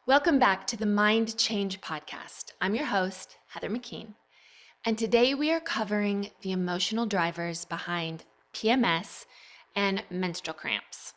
Welcome back to the Mind Change Podcast. I'm your host, Heather McKean, and today we are covering the emotional drivers behind PMS and menstrual cramps.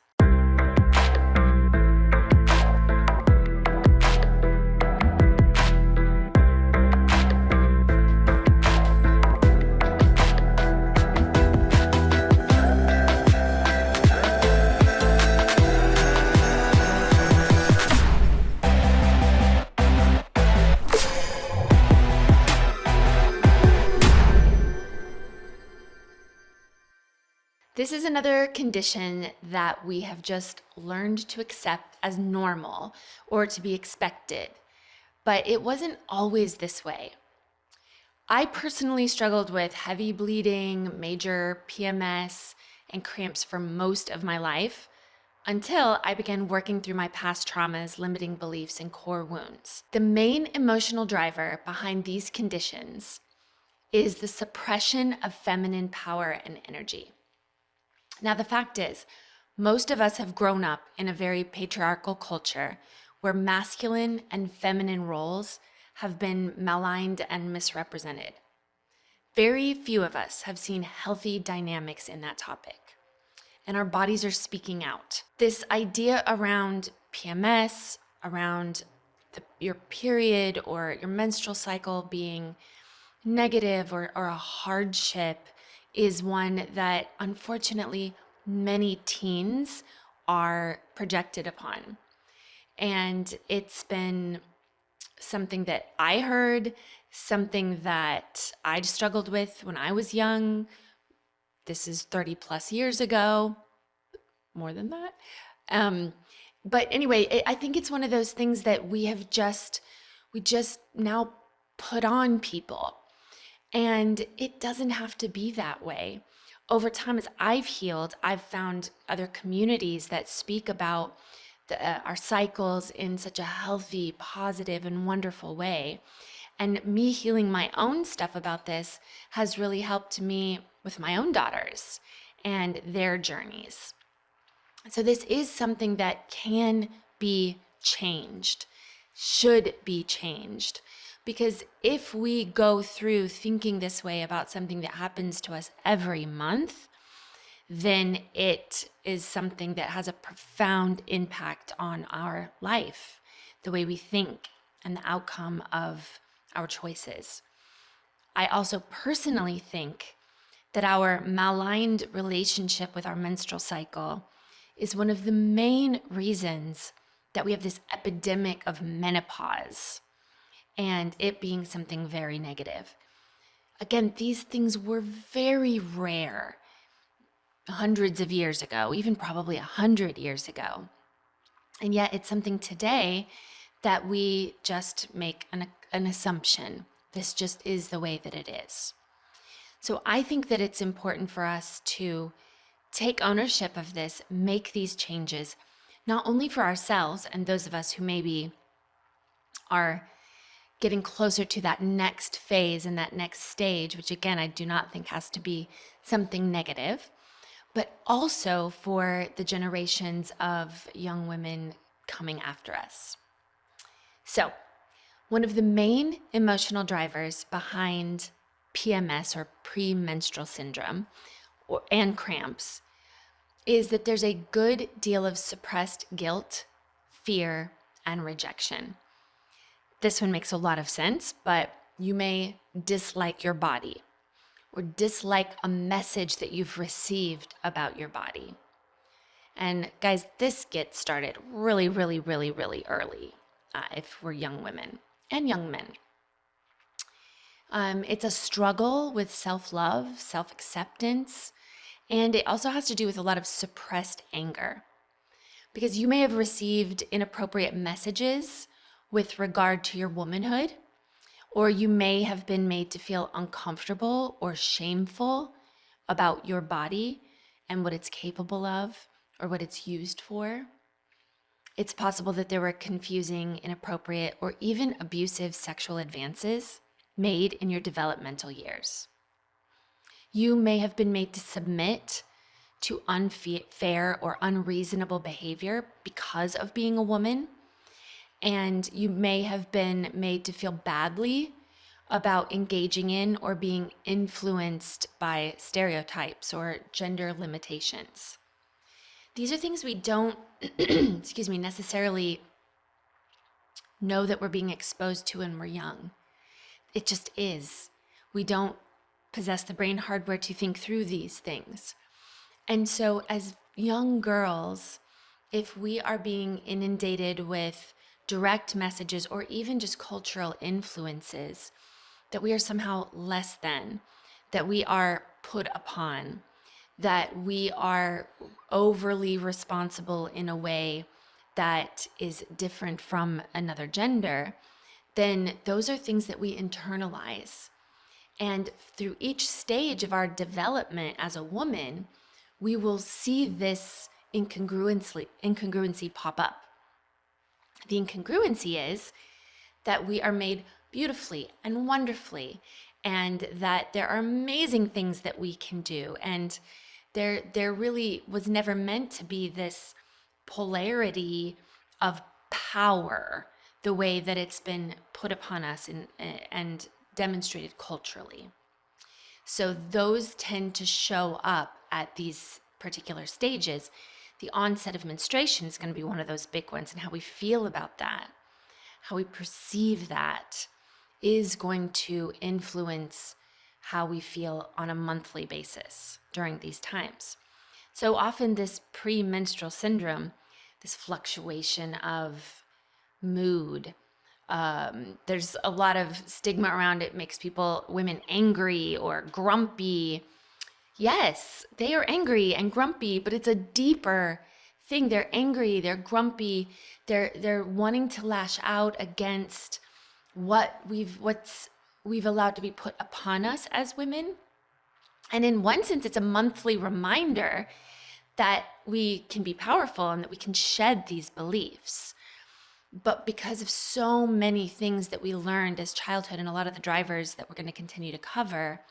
This is another condition that we have just learned to accept as normal or to be expected, but it wasn't always this way. I personally struggled with heavy bleeding, major PMS, and cramps for most of my life until I began working through my past traumas, limiting beliefs, and core wounds. The main emotional driver behind these conditions is the suppression of feminine power and energy. Now, the fact is, most of us have grown up in a very patriarchal culture where masculine and feminine roles have been maligned and misrepresented. Very few of us have seen healthy dynamics in that topic, and our bodies are speaking out. This idea around PMS, around your period or your menstrual cycle being negative or a hardship is one that unfortunately many teens are projected upon. And it's been something that I heard, something that I struggled with when I was young. This is 30 plus years ago, more than that. But anyway, I think it's one of those things that we just now put on people. And it doesn't have to be that way. Over time, as I've healed, I've found other communities that speak about our cycles in such a healthy, positive, and wonderful way. And me healing my own stuff about this has really helped me with my own daughters and their journeys. So this is something that can be changed, should be changed. Because if we go through thinking this way about something that happens to us every month, then it is something that has a profound impact on our life, the way we think and the outcome of our choices. I also personally think that our maligned relationship with our menstrual cycle is one of the main reasons that we have this epidemic of menopause, and it being something very negative. Again, these things were very rare hundreds of years ago, even probably 100 years ago. And yet it's something today that we just make an assumption. This just is the way that it is. So I think that it's important for us to take ownership of this, make these changes, not only for ourselves and those of us who maybe are getting closer to that next phase and that next stage, which again, I do not think has to be something negative, but also for the generations of young women coming after us. So, one of the main emotional drivers behind PMS or premenstrual syndrome and cramps is that there's a good deal of suppressed guilt, fear, and rejection. This one makes a lot of sense, but you may dislike your body or dislike a message that you've received about your body. And guys, this gets started really, really, really, really early if we're young women and young men. It's a struggle with self-love, self-acceptance, and it also has to do with a lot of suppressed anger. Because you may have received inappropriate messages with regard to your womanhood, or you may have been made to feel uncomfortable or shameful about your body and what it's capable of or what it's used for. It's possible that there were confusing, inappropriate, or even abusive sexual advances made in your developmental years. You may have been made to submit to unfair or unreasonable behavior because of being a woman. And you may have been made to feel badly about engaging in or being influenced by stereotypes or gender limitations. These are things we don't, necessarily know that we're being exposed to when we're young. It just is. We don't possess the brain hardware to think through these things. And so as young girls, if we are being inundated with direct messages or even just cultural influences that we are somehow less than, that we are put upon, that we are overly responsible in a way that is different from another gender, then those are things that we internalize. And through each stage of our development as a woman, we will see this incongruency pop up. The incongruency is that we are made beautifully and wonderfully, and that there are amazing things that we can do. And there really was never meant to be this polarity of power the way that it's been put upon us and demonstrated culturally. So those tend to show up at these particular stages. The onset of menstruation is going to be one of those big ones, and how we feel about that, how we perceive that, is going to influence how we feel on a monthly basis during these times. So often this premenstrual syndrome, this fluctuation of mood, there's a lot of stigma around it, makes women angry or grumpy. Yes, they are angry and grumpy, but it's a deeper thing. They're angry, they're grumpy, they're wanting to lash out against what we've allowed to be put upon us as women. And in one sense, it's a monthly reminder that we can be powerful and that we can shed these beliefs. But because of so many things that we learned as childhood and a lot of the drivers that we're going to continue to cover,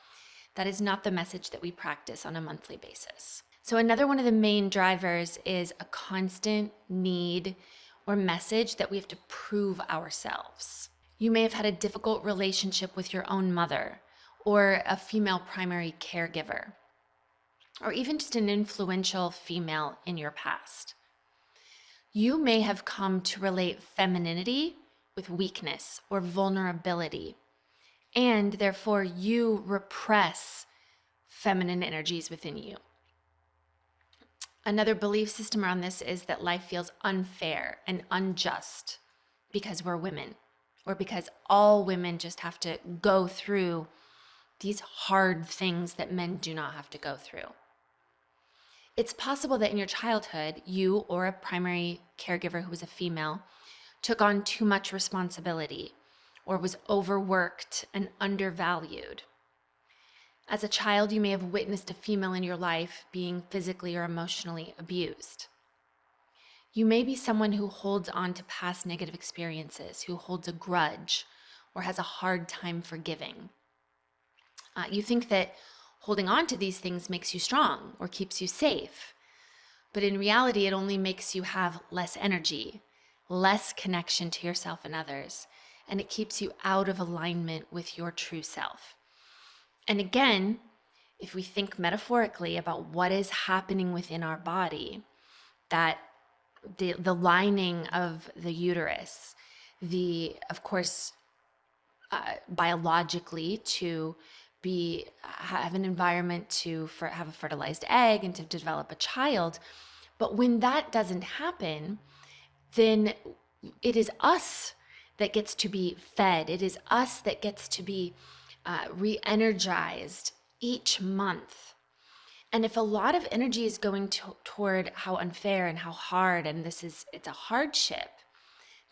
that is not the message that we practice on a monthly basis. So another one of the main drivers is a constant need or message that we have to prove ourselves. You may have had a difficult relationship with your own mother or a female primary caregiver, or even just an influential female in your past. You may have come to relate femininity with weakness or vulnerability, and therefore you repress feminine energies within you. Another belief system around this is that life feels unfair and unjust because we're women, or because all women just have to go through these hard things that men do not have to go through. It's possible that in your childhood, you or a primary caregiver who was a female took on too much responsibility or was overworked and undervalued. As a child, you may have witnessed a female in your life being physically or emotionally abused. You may be someone who holds on to past negative experiences, who holds a grudge or has a hard time forgiving. You think that holding on to these things makes you strong or keeps you safe. But in reality, it only makes you have less energy, less connection to yourself and others, and it keeps you out of alignment with your true self. And again, if we think metaphorically about what is happening within our body, that the lining of the uterus, of course, biologically to have an environment to have a fertilized egg and to develop a child. But when that doesn't happen, then it is us that gets to be fed. It is us that gets to be re-energized each month. And if a lot of energy is going toward how unfair and how hard, and it's a hardship,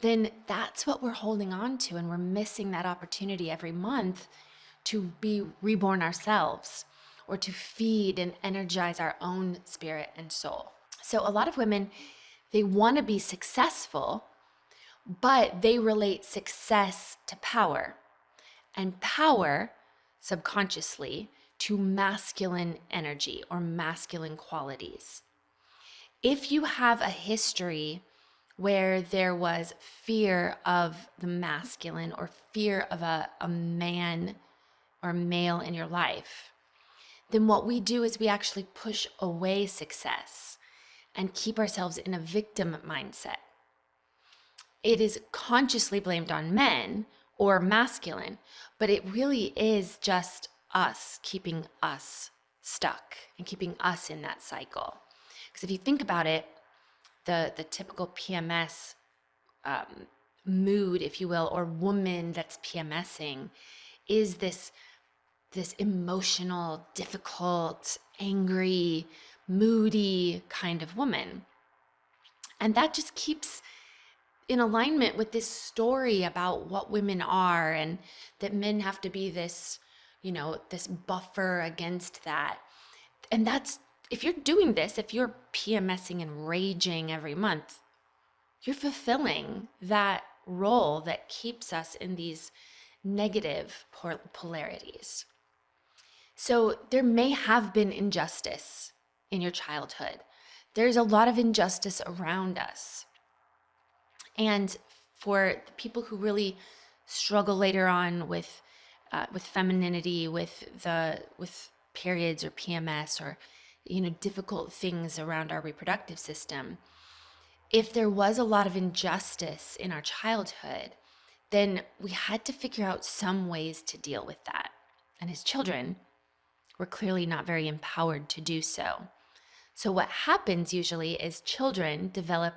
then that's what we're holding on to, and we're missing that opportunity every month to be reborn ourselves, or to feed and energize our own spirit and soul. So a lot of women, they want to be successful, but they relate success to power, and power subconsciously to masculine energy or masculine qualities. If you have a history where there was fear of the masculine or fear of a man or male in your life, then what we do is we actually push away success and keep ourselves in a victim mindset. It is consciously blamed on men or masculine, but it really is just us keeping us stuck and keeping us in that cycle. Because if you think about it, the typical PMS mood, if you will, or woman that's PMSing is this emotional, difficult, angry, moody kind of woman. And that just keeps in alignment with this story about what women are and that men have to be this, this buffer against that. And that's, if you're doing this, if you're PMSing and raging every month, you're fulfilling that role that keeps us in these negative polarities. So there may have been injustice in your childhood. There's a lot of injustice around us. And for the people who really struggle later on with femininity, with periods or PMS or difficult things around our reproductive system, if there was a lot of injustice in our childhood, then we had to figure out some ways to deal with that. And as children, we're clearly not very empowered to do so. So what happens usually is children develop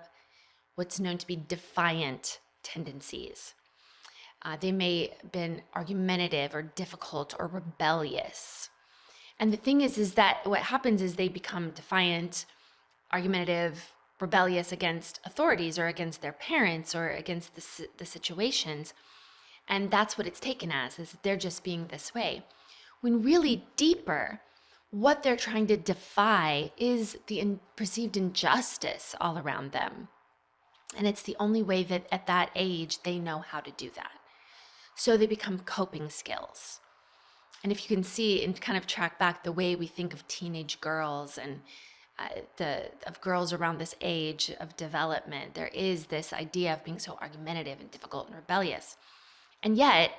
what's known to be defiant tendencies. They may have been argumentative or difficult or rebellious. And the thing is that what happens is they become defiant, argumentative, rebellious against authorities or against their parents or against the situations. And that's what it's taken as, is that they're just being this way. When really deeper, what they're trying to defy is the perceived injustice all around them. And it's the only way that at that age they know how to do that. So they become coping skills. And if you can see and kind of track back the way we think of teenage girls and of girls around this age of development, there is this idea of being so argumentative and difficult and rebellious. And yet,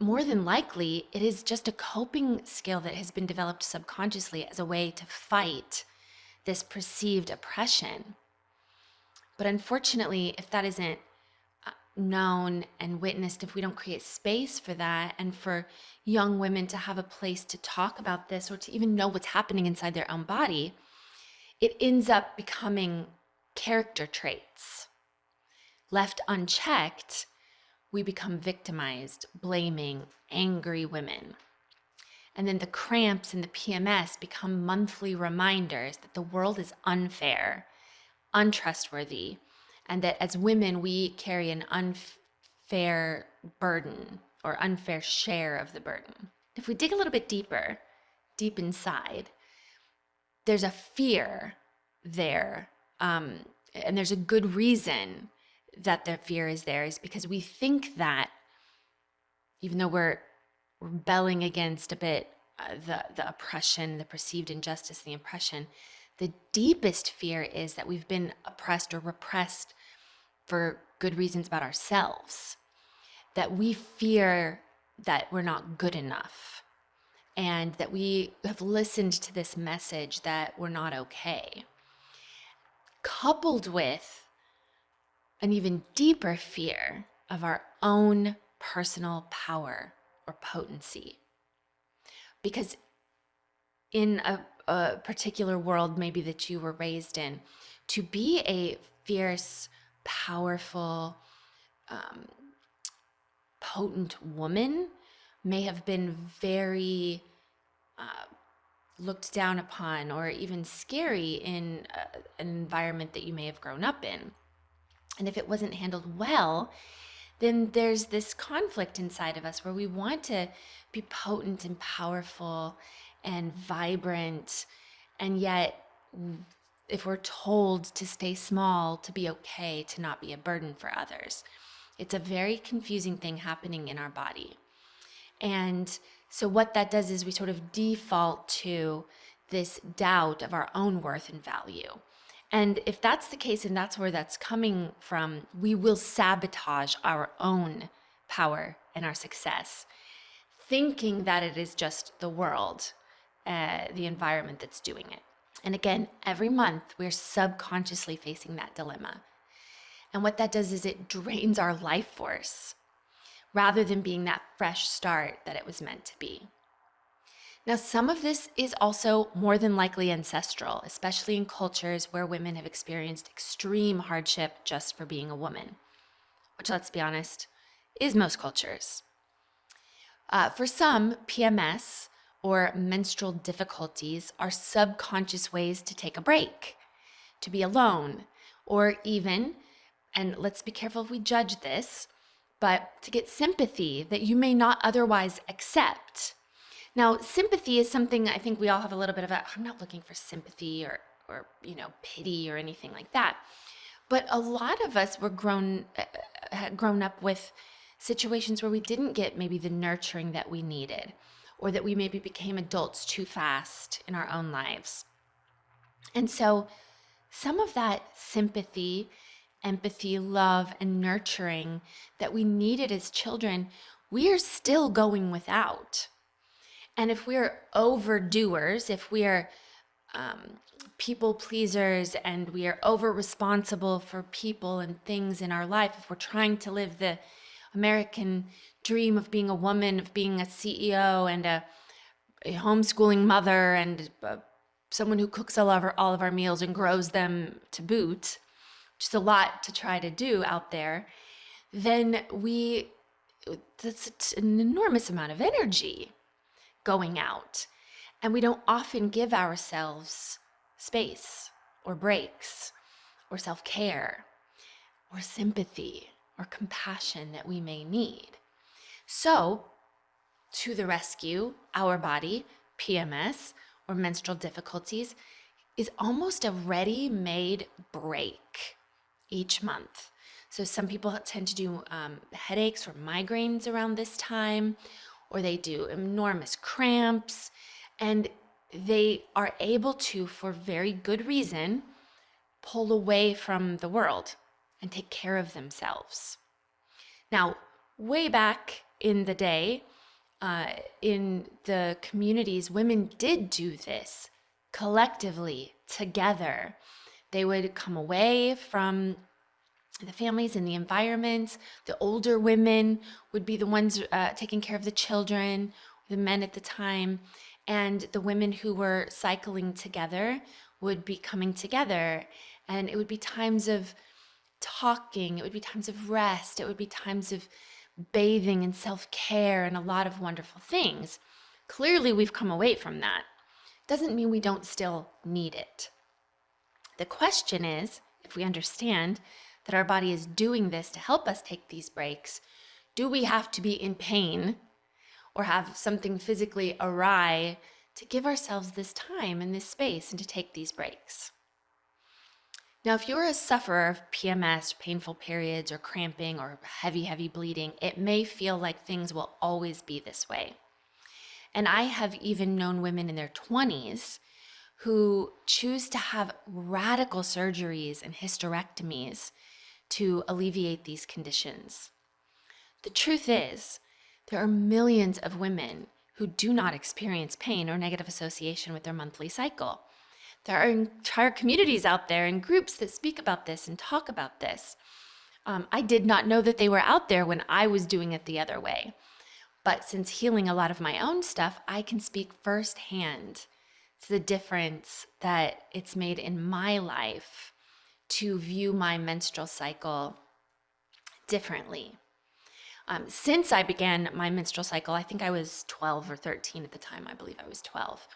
more than likely, it is just a coping skill that has been developed subconsciously as a way to fight this perceived oppression. But unfortunately, if that isn't known and witnessed, if we don't create space for that and for young women to have a place to talk about this or to even know what's happening inside their own body, it ends up becoming character traits. Left unchecked, we become victimized, blaming, angry women. And then the cramps and the PMS become monthly reminders that the world is unfair, untrustworthy, and that as women, we carry an unfair burden or unfair share of the burden. If we dig a little bit deeper, deep inside, there's a fear there, and there's a good reason that the fear is there, is because we think that even though we're rebelling against a bit the oppression, the perceived injustice, the oppression, the deepest fear is that we've been oppressed or repressed for good reasons about ourselves, that we fear that we're not good enough, and that we have listened to this message that we're not okay, coupled with an even deeper fear of our own personal power or potency. Because in a particular world maybe that you were raised in, to be a fierce, powerful, potent woman may have been very looked down upon or even scary in an environment that you may have grown up in. And if it wasn't handled well, then there's this conflict inside of us where we want to be potent and powerful and vibrant, and yet if we're told to stay small, to be okay, to not be a burden for others, it's a very confusing thing happening in our body. And so what that does is we sort of default to this doubt of our own worth and value. And if that's the case and that's where that's coming from, we will sabotage our own power and our success, thinking that it is just the world, the environment that's doing it. And again, every month we're subconsciously facing that dilemma. And what that does is it drains our life force rather than being that fresh start that it was meant to be. Now, some of this is also more than likely ancestral, especially in cultures where women have experienced extreme hardship just for being a woman, which, let's be honest, is most cultures. For some, PMS or menstrual difficulties are subconscious ways to take a break, to be alone, or even, and let's be careful if we judge this, but to get sympathy that you may not otherwise accept. Now, sympathy is something I think we all have a little bit of I'm not looking for sympathy or pity or anything like that. But a lot of us were grown up with situations where we didn't get maybe the nurturing that we needed, or that we maybe became adults too fast in our own lives. And so some of that sympathy, empathy, love, and nurturing that we needed as children, we are still going without. And if we're overdoers, if we are people pleasers, and we are over responsible for people and things in our life, if we're trying to live the American dream of being a woman, of being a CEO and a homeschooling mother and someone who cooks all of our meals and grows them to boot, which is a lot to try to do out there, then that's an enormous amount of energy going out. And we don't often give ourselves space or breaks or self-care or sympathy or compassion that we may need. So, to the rescue, our body, PMS, or menstrual difficulties, is almost a ready-made break each month. So some people tend to do headaches or migraines around this time, or they do enormous cramps, and they are able to, for very good reason, pull away from the world and take care of themselves. Now, way back in the day, in the communities, women did do this collectively, together. They would come away from the families and the environments. The older women would be the ones taking care of the children, the men at the time, and the women who were cycling together would be coming together. And it would be times of talking, it would be times of rest, it would be times of bathing and self-care and a lot of wonderful things. Clearly, we've come away from that. Doesn't mean we don't still need it. The question is, if we understand that our body is doing this to help us take these breaks, do we have to be in pain or have something physically awry to give ourselves this time and this space and to take these breaks? Now, if you're a sufferer of PMS, painful periods, or cramping, or heavy bleeding, it may feel like things will always be this way. And I have even known women in their 20s who choose to have radical surgeries and hysterectomies to alleviate these conditions. The truth is, there are millions of women who do not experience pain or negative association with their monthly cycle. There are entire communities out there and groups that speak about this and talk about this. I did not know that they were out there when I was doing it the other way. But since healing a lot of my own stuff, I can speak firsthand to the difference that it's made in my life to view my menstrual cycle differently. Since I began my menstrual cycle, I think I was 12 or 13 at the time. I believe I was 12.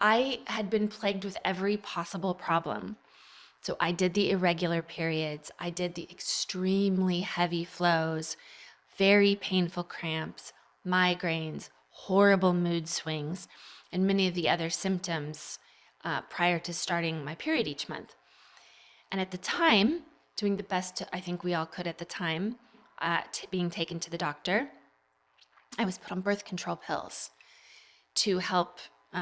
I had been plagued with every possible problem. So I did the irregular periods. I did the extremely heavy flows, very painful cramps, migraines, horrible mood swings, and many of the other symptoms prior to starting my period each month. And at the time, doing the best I think we all could at the time, being taken to the doctor, I was put on birth control pills to help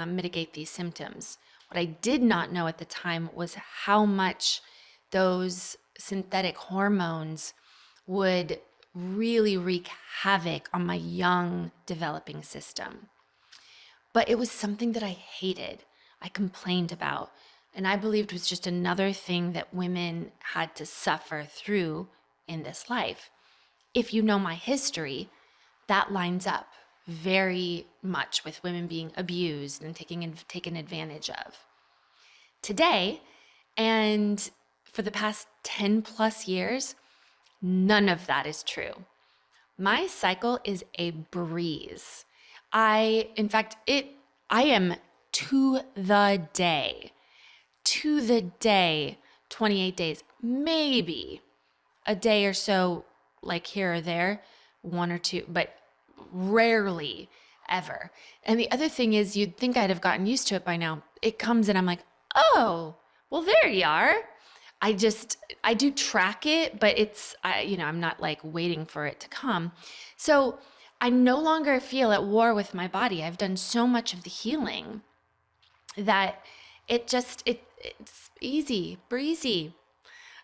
mitigate these symptoms. What I did not know at the time was how much those synthetic hormones would really wreak havoc on my young developing system. But it was something that I hated, I complained about, and I believed was just another thing that women had to suffer through in this life. If you know my history, that lines up very much with women being abused and taken advantage of. Today, and for the past 10 plus years, none of that is true. My cycle is a breeze. In fact, I am to the day, 28 days, maybe a day or so, like here or there, one or two, but rarely ever. And the other thing is, you'd think I'd have gotten used to it by now. It comes and I'm like, oh, well, there you are. I do track it, but I'm not like waiting for it to come. So I no longer feel at war with my body. I've done so much of the healing that it's easy, breezy.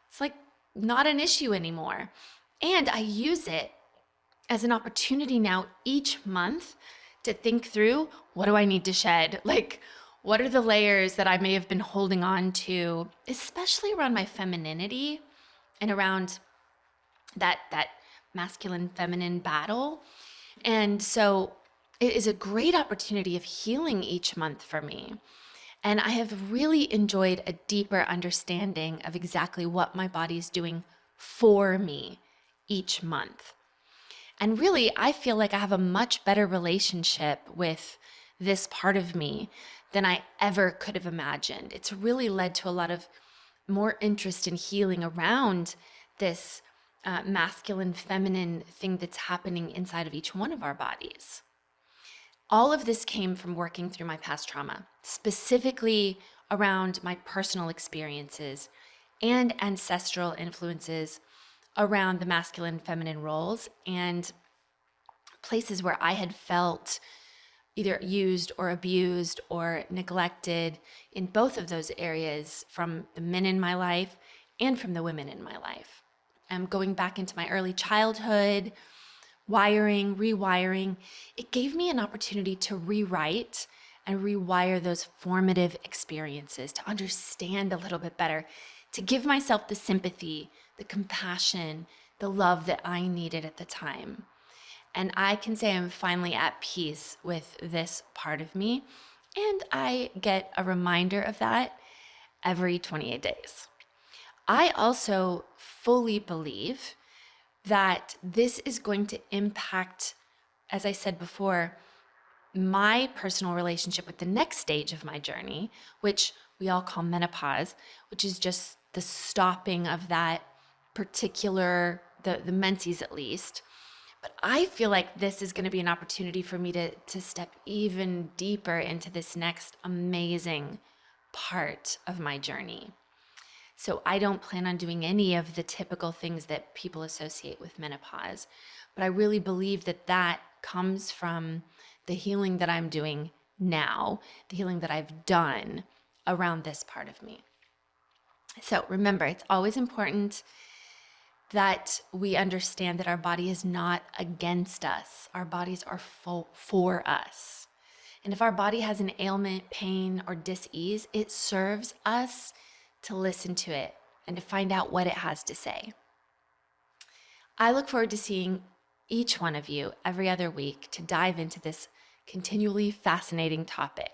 It's like not an issue anymore. And I use it as an opportunity now each month to think through, what do I need to shed? Like, what are the layers that I may have been holding on to, especially around my femininity and around that masculine feminine battle. And so it is a great opportunity of healing each month for me. And I have really enjoyed a deeper understanding of exactly what my body is doing for me each month. And really, I feel like I have a much better relationship with this part of me than I ever could have imagined. It's really led to a lot of more interest in healing around this masculine, feminine thing that's happening inside of each one of our bodies. All of this came from working through my past trauma, specifically around my personal experiences and ancestral influences around the masculine, feminine roles and places where I had felt either used or abused or neglected in both of those areas from the men in my life and from the women in my life. I'm going back into my early childhood, wiring, rewiring. It gave me an opportunity to rewrite and rewire those formative experiences, to understand a little bit better, to give myself the sympathy, the compassion, the love that I needed at the time. And I can say I'm finally at peace with this part of me. And I get a reminder of that every 28 days. I also fully believe that this is going to impact, as I said before, my personal relationship with the next stage of my journey, which we all call menopause, which is just the stopping of that particular, the menses at least. But I feel like this is going to be an opportunity for me to step even deeper into this next amazing part of my journey. So I don't plan on doing any of the typical things that people associate with menopause, but I really believe that that comes from the healing that I'm doing now, the healing that I've done around this part of me. So remember, it's always important that we understand that our body is not against us. Our bodies are for us. And if our body has an ailment, pain, or dis-ease, it serves us to listen to it and to find out what it has to say. I look forward to seeing each one of you every other week to dive into this continually fascinating topic.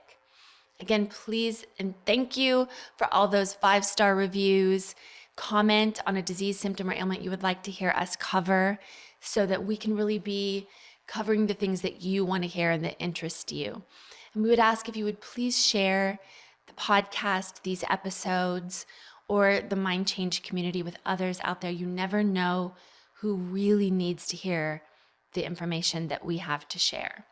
Again, please and thank you for all those 5-star reviews. Comment on a disease, symptom, or ailment you would like to hear us cover so that we can really be covering the things that you want to hear and that interest you. And we would ask if you would please share the podcast, these episodes, or the Mind Change community with others out there. You never know who really needs to hear the information that we have to share.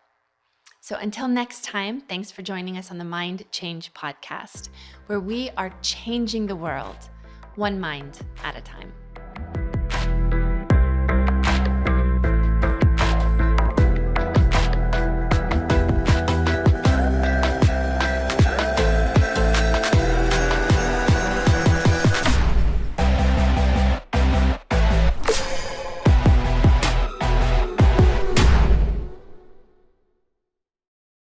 So until next time, thanks for joining us on the Mind Change podcast, where we are changing the world one mind at a time.